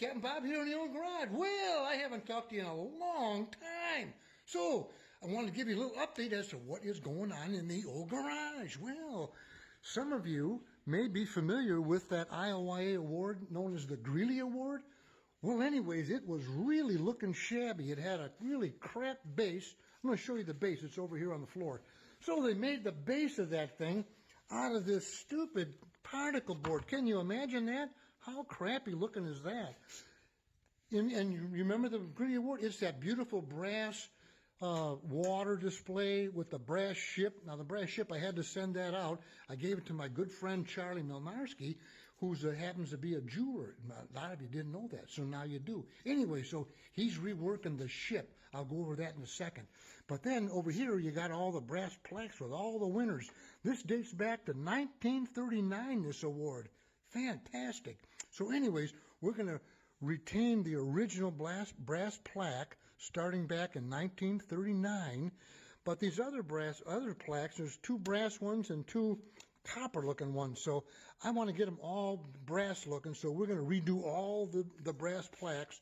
Captain Bob here in the old garage. Well, I haven't talked to you in a long time. So, I wanted to give you a little update as to what is going on in the old garage. Well, some of you may be familiar with that ILYA award known as the Greeley Award. Well, anyways, it was really looking shabby. It had a really crap base. I'm going to show you the base. It's over here on the floor. So they made the base of that thing out of this stupid particle board. Can you imagine that? How crappy looking is that? And you remember the Greeley Award? It's that beautiful brass water display with the brass ship. Now, the brass ship, I had to send that out. I gave it to my good friend Charlie Milnarski, who happens to be a jeweler. A lot of you didn't know that, so now you do. Anyway, so he's reworking the ship. I'll go over that in a second. But then over here, you got all the brass plaques with all the winners. This dates back to 1939, this award. Fantastic. So anyways, we're going to retain the original brass plaque starting back in 1939. But these other plaques, there's two brass ones and two copper looking ones. So I want to get them all brass looking. So we're going to redo all the brass plaques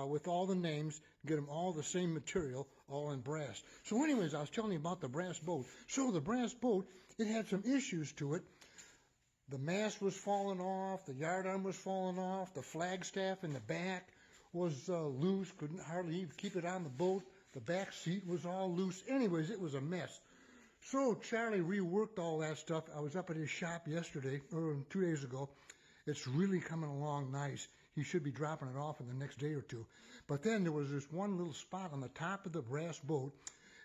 with all the names, get them all the same material, all in brass. So anyways, I was telling you about the brass boat. So the brass boat, it had some issues to it. The mast was falling off, the yardarm was falling off, the flagstaff in the back was loose, couldn't hardly even keep it on the boat. The back seat was all loose. Anyways, it was a mess. So Charlie reworked all that stuff. I was up at his shop yesterday, or 2 days ago. It's really coming along nice. He should be dropping it off in the next day or two. But then there was this one little spot on the top of the brass boat.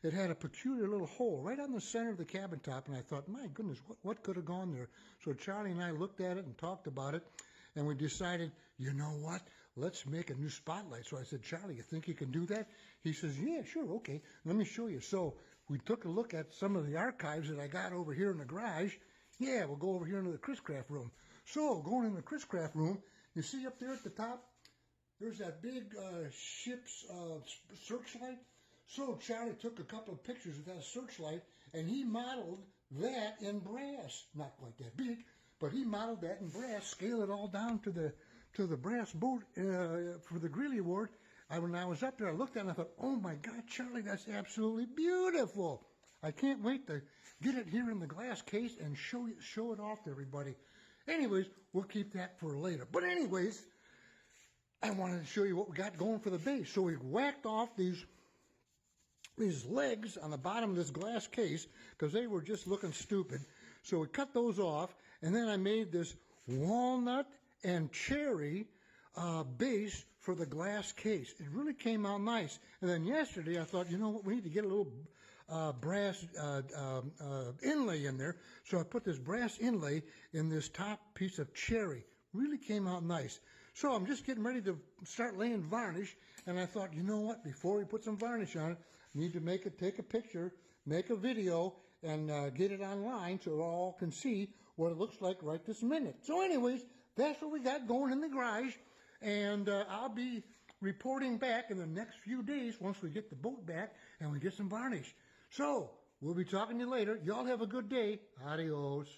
It had a peculiar little hole right on the center of the cabin top, and I thought, my goodness, what could have gone there? So Charlie and I looked at it and talked about it, and we decided, you know what? Let's make a new spotlight. So I said, Charlie, you think you can do that? He says, yeah, sure, okay. Let me show you. So we took a look at some of the archives that I got over here in the garage. Yeah, we'll go over here into the Chris Craft room. So going in the Chris Craft room, you see up there at the top, there's that big ship's searchlight. So Charlie took a couple of pictures of that searchlight, and he modeled that in brass. Not quite that big, but he modeled that in brass, scaled it all down to the brass boat for the Greeley Award. When I was up there, I looked at it and I thought, oh my God, Charlie, that's absolutely beautiful. I can't wait to get it here in the glass case and show it off to everybody. Anyways, we'll keep that for later. But anyways, I wanted to show you what we got going for the base. So we whacked off these legs on the bottom of this glass case because they were just looking stupid. So we cut those off, and then I made this walnut and cherry base for the glass case. It really came out nice. And then yesterday I thought, you know what, we need to get a little brass inlay in there. So I put this brass inlay in this top piece of cherry. Really came out nice. So I'm just getting ready to start laying varnish, and I thought, you know what, before we put some varnish on it, I need to take a picture, make a video, and get it online so all can see what it looks like right this minute. So anyways, that's what we got going in the garage, and I'll be reporting back in the next few days once we get the boat back and we get some varnish. So, we'll be talking to you later. Y'all have a good day. Adios.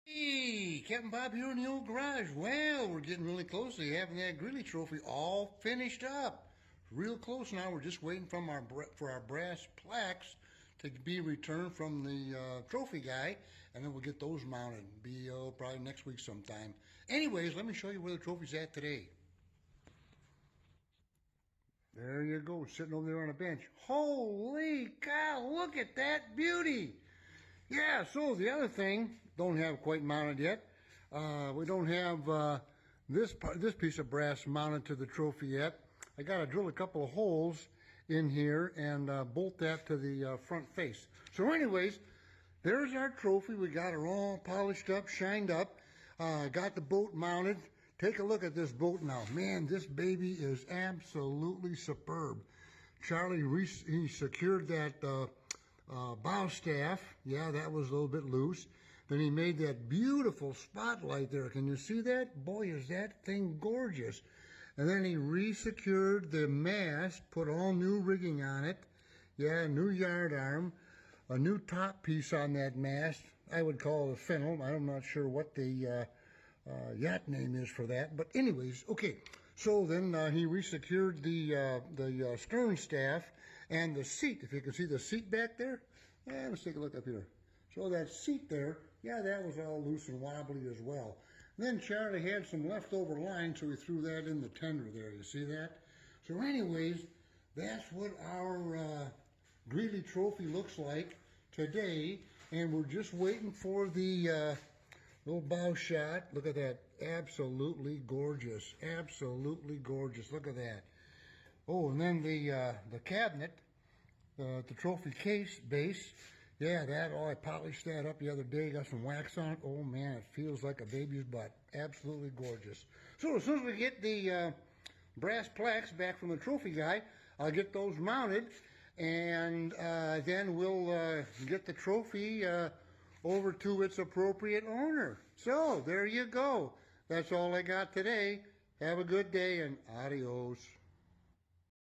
Hey, Captain Bob here in the old garage. Well, we're getting really close to having that Greeley trophy all finished up. Real close now. We're just waiting for our brass plaques to be returned from the trophy guy, and then we'll get those mounted. Be probably next week sometime. Anyways, let me show you where the trophy's at today. There you go, sitting over there on a bench. Holy cow, look at that beauty! Yeah, so the other thing, don't have quite mounted yet. We don't have this piece of brass mounted to the trophy yet. I got to drill a couple of holes in here and bolt that to the front face. So anyways, there's our trophy. We got her all polished up, shined up. Got the boat mounted. Take a look at this boat now. Man, this baby is absolutely superb. Charlie, he secured that bow staff. Yeah, that was a little bit loose. Then he made that beautiful spotlight there. Can you see that? Boy, is that thing gorgeous. And then he re-secured the mast, put all new rigging on it. Yeah, new yard arm, a new top piece on that mast. I would call it a fennel. I'm not sure what the yacht name is for that. But anyways, okay. So then he resecured the stern staff and the seat. If you can see the seat back there, yeah, let's take a look up here. So that seat there, yeah, that was all loose and wobbly as well. And then Charlie had some leftover line, so he threw that in the tender there. You see that? So anyways, that's what our Greeley trophy looks like today, and we're just waiting for the little bow shot. Look at that. Absolutely gorgeous. Absolutely gorgeous. Look at that. Oh, and then the cabinet, the trophy case base. Yeah, I polished that up the other day. Got some wax on it. Oh, man, it feels like a baby's butt. Absolutely gorgeous. So as soon as we get the brass plaques back from the trophy guy, I'll get those mounted, and then we'll get the trophy over to its appropriate owner. So there you go. That's all I got today. Have a good day, and adios.